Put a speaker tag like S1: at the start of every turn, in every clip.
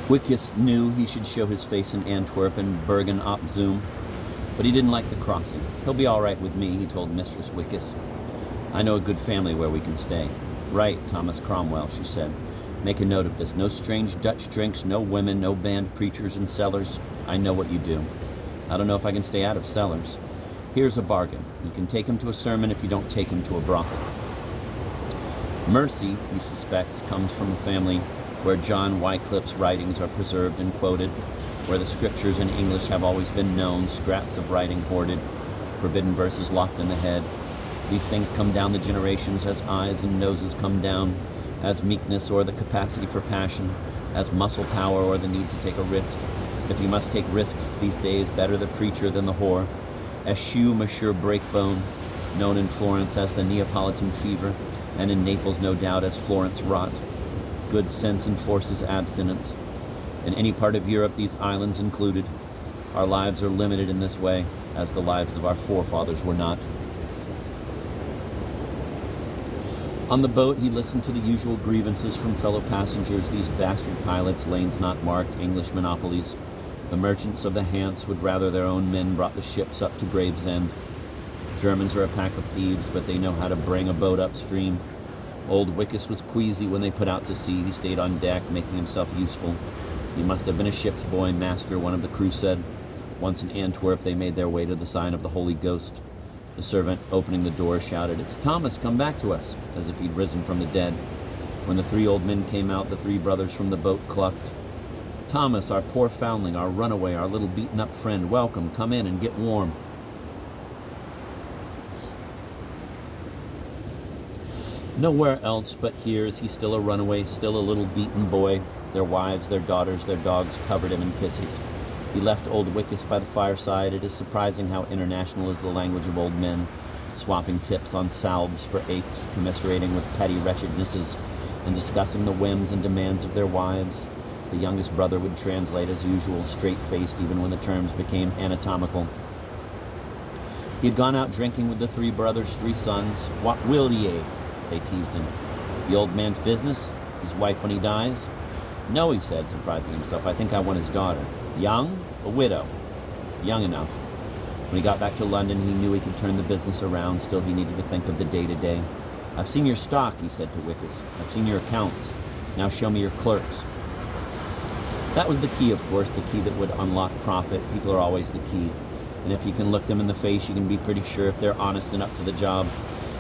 S1: Wickus knew he should show his face in Antwerp and Bergen op Zoom, but he didn't like the crossing. He'll be all right with me, he told Mistress Wickus. I know a good family where we can stay. Right, Thomas Cromwell, she said. Make a note of this. No strange Dutch drinks, no women, no banned preachers and sellers. I know what you do. I don't know if I can stay out of cellars. Here's a bargain. You can take him to a sermon if you don't take him to a brothel. Mercy, he suspects, comes from a family where John Wycliffe's writings are preserved and quoted, where the scriptures in English have always been known, scraps of writing hoarded, forbidden verses locked in the head. These things come down the generations as eyes and noses come down, as meekness or the capacity for passion, as muscle power or the need to take a risk. If you must take risks these days, better the preacher than the whore. Eschew Monsieur Breakbone, known in Florence as the Neapolitan fever, and in Naples no doubt as Florence rot. Good sense enforces abstinence. In any part of Europe, these islands included, our lives are limited in this way, as the lives of our forefathers were not. On the boat, he listened to the usual grievances from fellow passengers, these bastard pilots, lanes not marked, English monopolies. The merchants of the Hanse would rather their own men brought the ships up to Gravesend. Germans are a pack of thieves, but they know how to bring a boat upstream. Old Wickus was queasy when they put out to sea. He stayed on deck, making himself useful. He must have been a ship's boy, master, one of the crew said. Once in Antwerp, they made their way to the sign of the Holy Ghost. The servant, opening the door, shouted, "It's Thomas, come back to us," as if he'd risen from the dead. When the three old men came out, the three brothers from the boat clucked. "Thomas, our poor foundling, our runaway, our little beaten-up friend, welcome, come in and get warm." Nowhere else but here is he still a runaway, still a little beaten boy. Their wives, their daughters, their dogs covered him in kisses. He left old Wickus by the fireside. It is surprising how international is the language of old men, swapping tips on salves for aches, commiserating with petty wretchednesses, and discussing the whims and demands of their wives. The youngest brother would translate as usual, straight-faced even when the terms became anatomical. He had gone out drinking with the three brothers, three sons. "What will ye?" they teased him. "The old man's business? His wife when he dies?" "No," he said, surprising himself. "I think I want his daughter." "Young? A widow?" "Young enough." When he got back to London, he knew he could turn the business around. Still, he needed to think of the day-to-day. "I've seen your stock," he said to Wickus. "I've seen your accounts. Now show me your clerks." That was the key, of course, the key that would unlock profit. People are always the key. And if you can look them in the face, you can be pretty sure if they're honest and up to the job.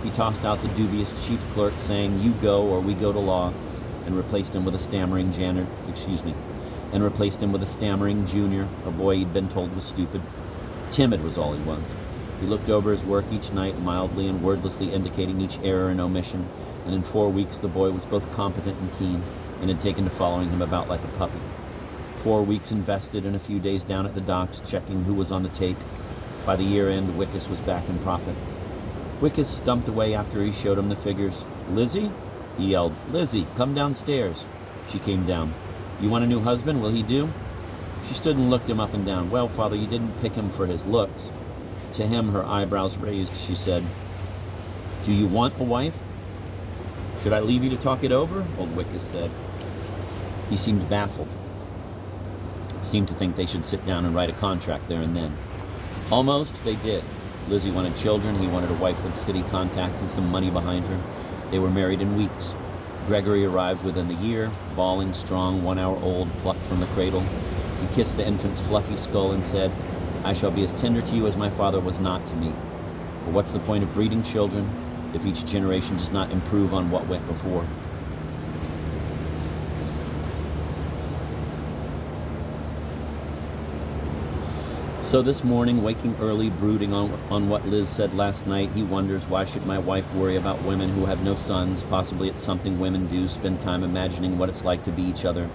S1: He tossed out the dubious chief clerk, saying, "You go or we go to law," and replaced him with a stammering junior, a boy he'd been told was stupid. Timid was all he was. He looked over his work each night, mildly and wordlessly indicating each error and omission, and in 4 weeks the boy was both competent and keen, and had taken to following him about like a puppy. 4 weeks invested, and a few days down at the docks, checking who was on the take. By the year end, Wickus was back in profit. Wickus stumped away after he showed him the figures. "Lizzie?" he yelled. "Lizzie, come downstairs." She came down. "You want a new husband? Will he do?" She stood and looked him up and down. "Well, Father, you didn't pick him for his looks." To him, her eyebrows raised, she said, "Do you want a wife?" "Should I leave you to talk it over?" old Wickus said. He seemed baffled. Seemed to think they should sit down and write a contract there and then. Almost they did. Lizzie wanted children. He wanted a wife with city contacts and some money behind her. They were married in weeks. Gregory arrived within the year, bawling, strong, 1 hour old, plucked from the cradle. He kissed the infant's fluffy skull and said, "I shall be as tender to you as my father was not to me. For what's the point of breeding children if each generation does not improve on what went before?" So this morning, waking early, brooding on what Liz said last night, he wonders, why should my wife worry about women who have no sons? Possibly it's something women do, spend time imagining what it's like to be each other.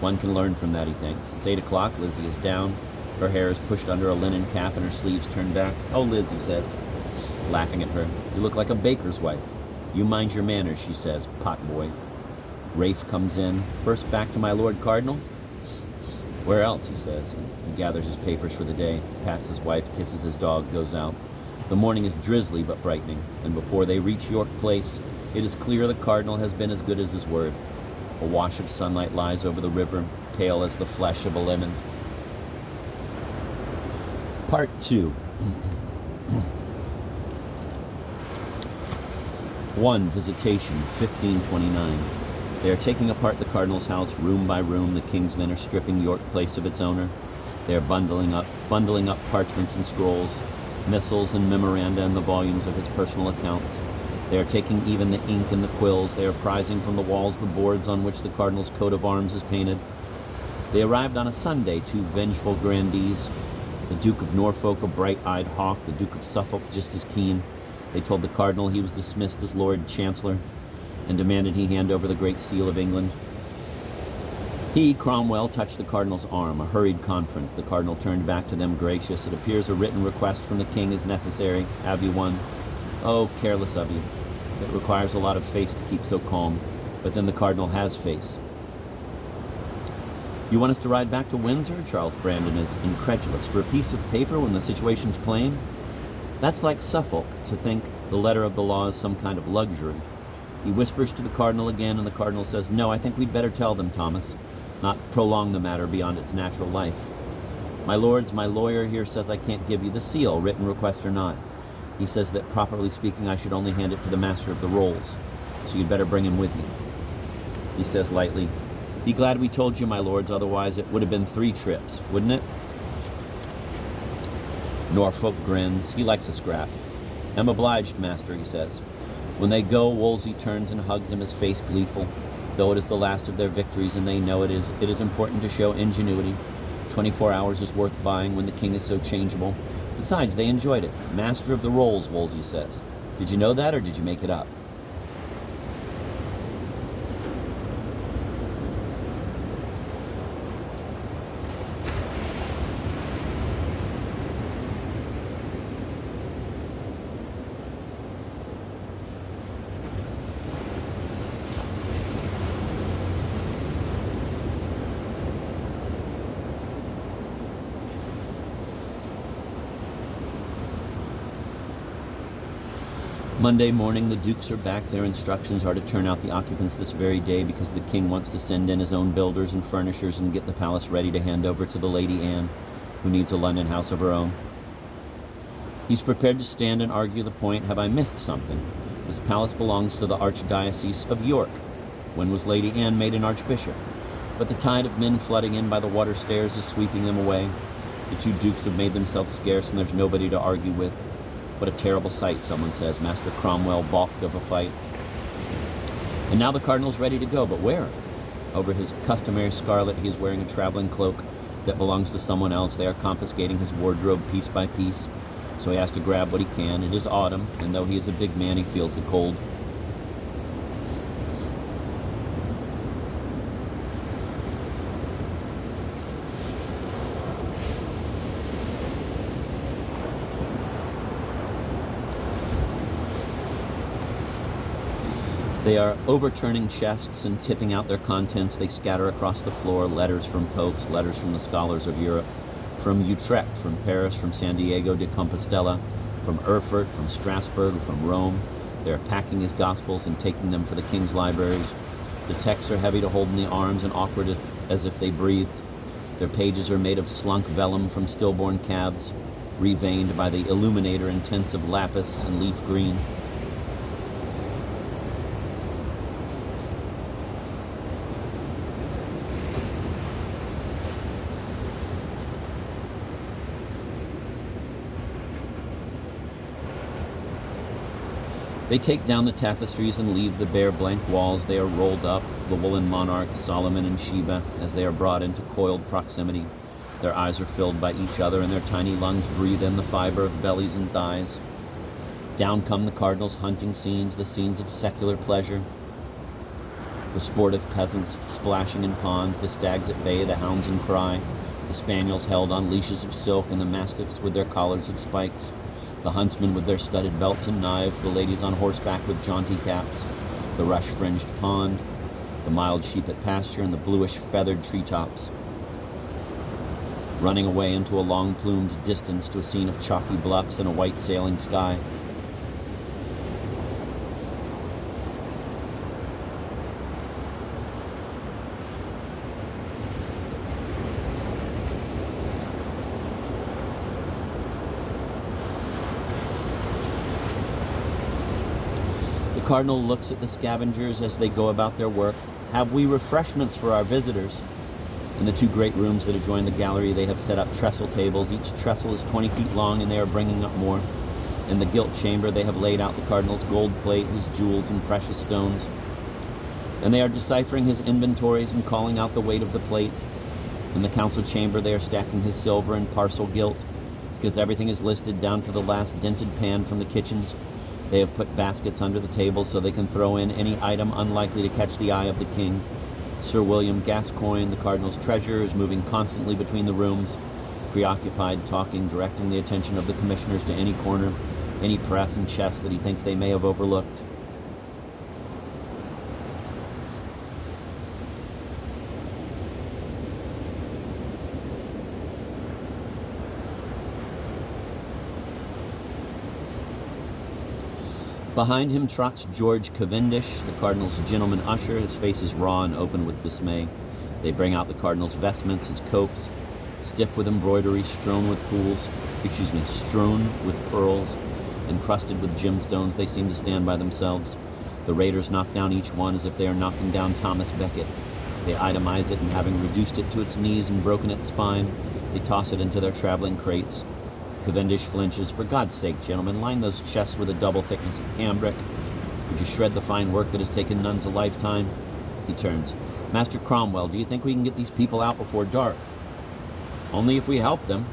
S1: One can learn from that, he thinks. It's 8 o'clock, Lizzie is down. Her hair is pushed under a linen cap and her sleeves turned back. "Oh, Liz," he says, laughing at her, "you look like a baker's wife." "You mind your manners," she says, "pot boy." Rafe comes in. "First back to my Lord Cardinal?" "Where else?" he says. He gathers his papers for the day, pats his wife, kisses his dog, goes out. The morning is drizzly but brightening, and before they reach York Place, it is clear the Cardinal has been as good as his word. A wash of sunlight lies over the river. pale as the flesh of a lemon. Part 2. 1. Visitation, 1529. They are taking apart the cardinal's house room by room. The king's men are stripping York Place of its owner. They are bundling up parchments and scrolls, missals and memoranda and the volumes of his personal accounts. They are taking even the ink and the quills. They are prizing from the walls the boards on which the cardinal's coat of arms is painted. They arrived on a Sunday, 2 vengeful grandees, the Duke of Norfolk, a bright-eyed hawk, the Duke of Suffolk, just as keen. They told the cardinal he was dismissed as Lord Chancellor and demanded he hand over the Great Seal of England. He, Cromwell, touched the cardinal's arm. A hurried conference. The cardinal turned back to them gracious. It appears a written request from the king is necessary. Have you one? Oh, careless of you. It requires a lot of face to keep so calm. But then the cardinal has face. You want us to ride back to Windsor? Charles Brandon is incredulous. For a piece of paper when the situation's plain? That's like Suffolk, to think the letter of the law is some kind of luxury. He whispers to the cardinal again, and the cardinal says, No, I think we'd better tell them, Thomas, not prolong the matter beyond its natural life. My lords, my lawyer here says I can't give you the seal, written request or not. He says that, properly speaking, I should only hand it to the master of the rolls, so you'd better bring him with you. He says lightly, Be glad we told you, my lords, otherwise it would have been 3 trips, wouldn't it? Norfolk grins. He likes a scrap. I'm obliged, master, he says. When they go, Wolsey turns and hugs him, his face gleeful. Though it is the last of their victories, and they know it is important to show ingenuity. 24 hours is worth buying when the king is so changeable. Besides, they enjoyed it. Master of the rolls, Wolsey says. Did you know that, or did you make it up? Monday morning, the dukes are back. Their instructions are to turn out the occupants this very day because the king wants to send in his own builders and furnishers and get the palace ready to hand over to the Lady Anne, who needs a London house of her own. He's prepared to stand and argue the point. Have I missed something? This palace belongs to the Archdiocese of York. When was Lady Anne made an archbishop? But the tide of men flooding in by the water stairs is sweeping them away. The 2 dukes have made themselves scarce, and there's nobody to argue with. What a terrible sight, someone says. Master Cromwell balked of a fight. And now the cardinal's ready to go, but where? Over his customary scarlet, he is wearing a traveling cloak that belongs to someone else. They are confiscating his wardrobe piece by piece, so he has to grab what he can. It is autumn, and though he is a big man, he feels the cold. They are overturning chests and tipping out their contents. They scatter across the floor letters from popes, letters from the scholars of Europe, from Utrecht, from Paris, from San Diego de Compostela, from Erfurt, from Strasbourg, from Rome. They are packing his gospels and taking them for the king's libraries. The texts are heavy to hold in the arms and awkward as if they breathed. Their pages are made of slunk vellum from stillborn calves, reveined by the illuminator in tints of lapis and leaf green. They take down the tapestries and leave the bare blank walls. They are rolled up, the woolen monarch, Solomon and Sheba, as they are brought into coiled proximity. Their eyes are filled by each other, and their tiny lungs breathe in the fiber of bellies and thighs. Down come the cardinal's hunting scenes, the scenes of secular pleasure. The sportive peasants splashing in ponds, the stags at bay, the hounds in cry, the spaniels held on leashes of silk, and the mastiffs with their collars of spikes. The huntsmen with their studded belts and knives, the ladies on horseback with jaunty caps, the rush-fringed pond, the mild sheep at pasture, and the bluish-feathered treetops. Running away into a long-plumed distance to a scene of chalky bluffs and a white sailing sky. cardinal looks at the scavengers as they go about their work. Have we refreshments for our visitors? In the two great rooms that adjoin the gallery, they have set up trestle tables. Each trestle is 20 feet long, and they are bringing up more. In the gilt chamber, they have laid out the cardinal's gold plate, his jewels and precious stones. And they are deciphering his inventories and calling out the weight of the plate. In the council chamber, they are stacking his silver and parcel gilt, because everything is listed down to the last dented pan from the kitchens. They have put baskets under the table so they can throw in any item unlikely to catch the eye of the king. Sir William Gascoigne, the cardinal's treasurer, is moving constantly between the rooms, preoccupied, talking, directing the attention of the commissioners to any corner, any press and chest that he thinks they may have overlooked. Behind him trots George Cavendish, the cardinal's gentleman usher. His face is raw and open with dismay. They bring out the cardinal's vestments, his copes, stiff with embroidery, strewn with pearls, encrusted with gemstones. They seem to stand by themselves. The raiders knock down each one as if they are knocking down Thomas Becket. They itemize it, and having reduced it to its knees and broken its spine, they toss it into their traveling crates. Cavendish flinches. For God's sake, gentlemen, line those chests with a double thickness of cambric. Would you shred the fine work that has taken nuns a lifetime? He turns. Master Cromwell, do you think we can get these people out before dark? Only if we help them.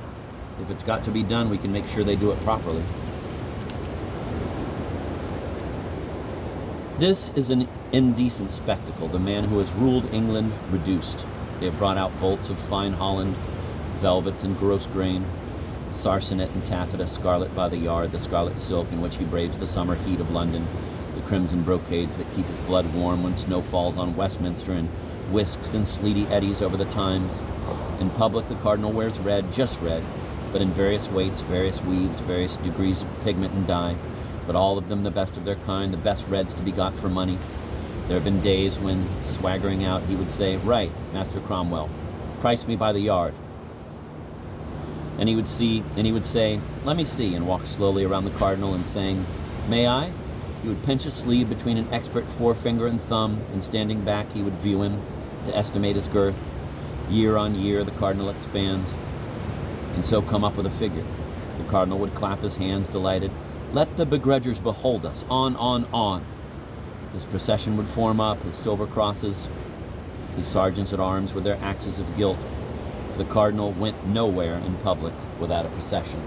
S1: If it's got to be done, we can make sure they do it properly. This is an indecent spectacle. The man who has ruled England reduced. They have brought out bolts of fine Holland, velvets and gross grain, sarcenet and taffeta, scarlet by the yard, the scarlet silk in which he braves the summer heat of London, the crimson brocades that keep his blood warm when snow falls on Westminster and whisks and sleety eddies over the Thames. In public, the cardinal wears red, just red, but in various weights, various weaves, various degrees of pigment and dye, but all of them the best of their kind, the best reds to be got for money. There have been days when, swaggering out, he would say, "Right, Master Cromwell, price me by the yard." And he would say, "Let me see," and walk slowly around the cardinal, and saying, "May I?" He would pinch a sleeve between an expert forefinger and thumb, and standing back he would view him to estimate his girth. Year on year the cardinal expands, and so come up with a figure. The cardinal would clap his hands, delighted. "Let the begrudgers behold us, on, on." His procession would form up, his silver crosses, his sergeants at arms with their axes of gilt. The cardinal went nowhere in public without a procession.